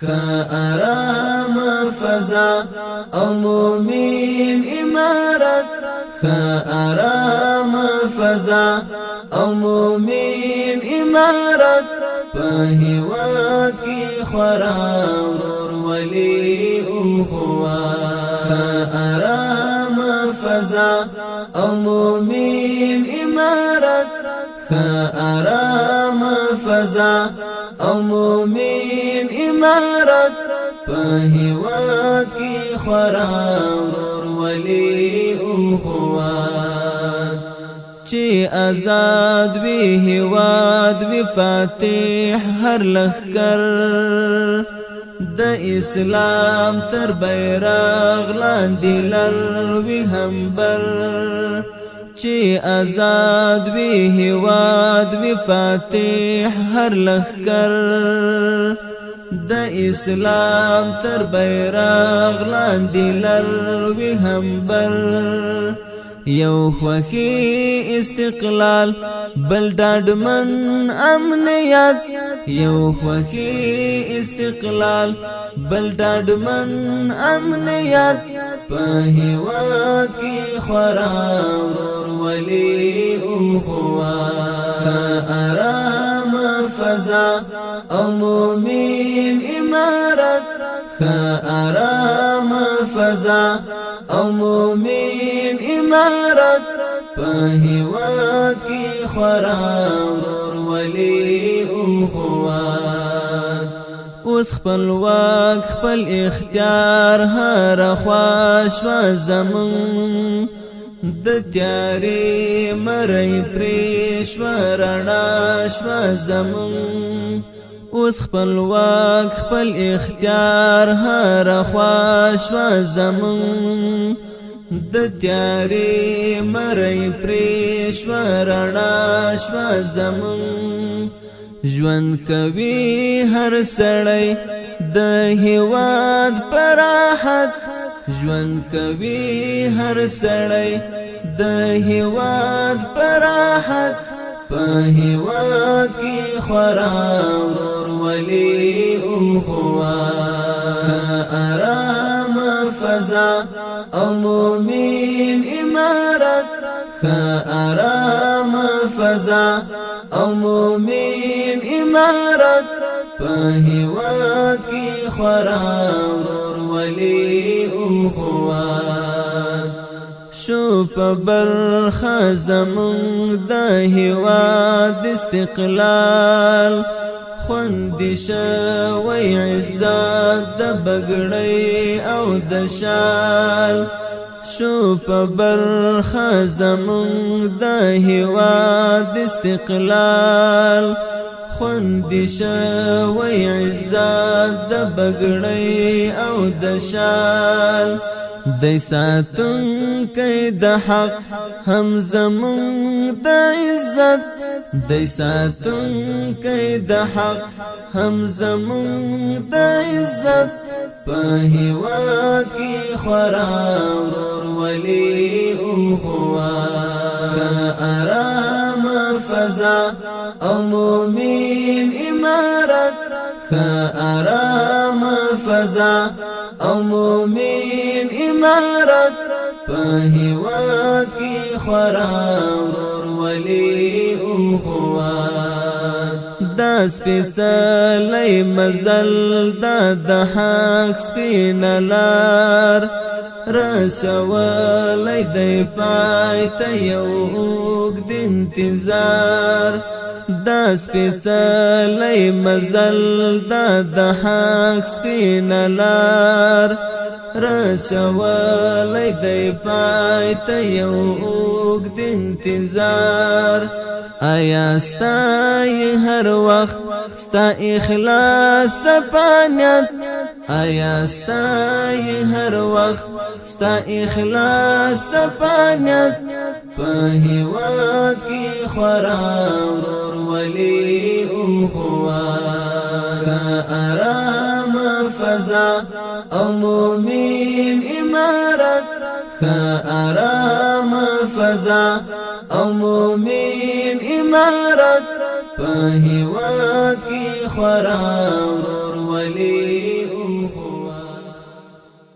آرام فضا او مومن امارت آرام فضا او مومن امارت په هیواد کی خورا ورور ولی او خوا آرام فضا او مومن امارت آرام فضا او مومن امارت په هیواد کی خورا ورور ولی او خوا چی آزاد وی هیواد وی فاتح هر لخکر د اسلام تر بیرغ لاندې لروي همبر چی آزاد وی هیواد وی فاتح هر لخکر د اسلام تر بیرغ لاندې لروي همبر یو خوخی استقلال بل ډاډمن امنیت یو خوخی استقلال بل ډاډمن امنیت په هیواد کی خورا ورور ولی او خوا آرام فضا او مومن امارت آرام فضا او مومن امارت په هیواد کی خورا ورور ولی او خوا اوس خپل واک خپل اختیار هر خواش و زمون د تیاری مری پریش و رڼا شو زمون اوس خپل واک خپل اختیار هر خواش و زمون د تیاری مری پریش و رڼا شو زمون ژوند کوي هر سړی د هیواد پراحت ژوند کوي هر سړی د هیواد پراحت په هیواد کی خورا ورور ولی او خوا آرام فضا او مومن امارت آرام فضا او مومن امارت په هیواد کی خورا ورور ولی او خوا شو په برخه زمون د هیواد استقلال خوندې شوی عزت د بګړۍ او د شال شو په برخه زمون د هیواد استقلال خوندې شوی عزت د بګړۍ او د شال دی ساتونکی د حق هم زمون د عزت دی ساتونکی د حق هم زمون د عزت په هیواد کی خورا ورور ولی او خوا آرام فضا او مومن امارت آرام فضا او مومن امارت په هیواد کی خورا ورور ولی او خوا دا سپیڅلی مزل دا د حق سپینلار رسولی دی پای ته یو اوږد انتظار دا سپیڅلی مزل دا د حق سپینلار رسولی دی پای ته یو اوږد انتظار آیا ستای هر وخت ستا اخلاص صفانیت آیا ستای هر وخت ستا اخلاص صفانیت په هیواد کی خورا ورور ولی او خوا آرام فضا او مومن امارت آرام فضا او مومن امارت په هیواد کی خورا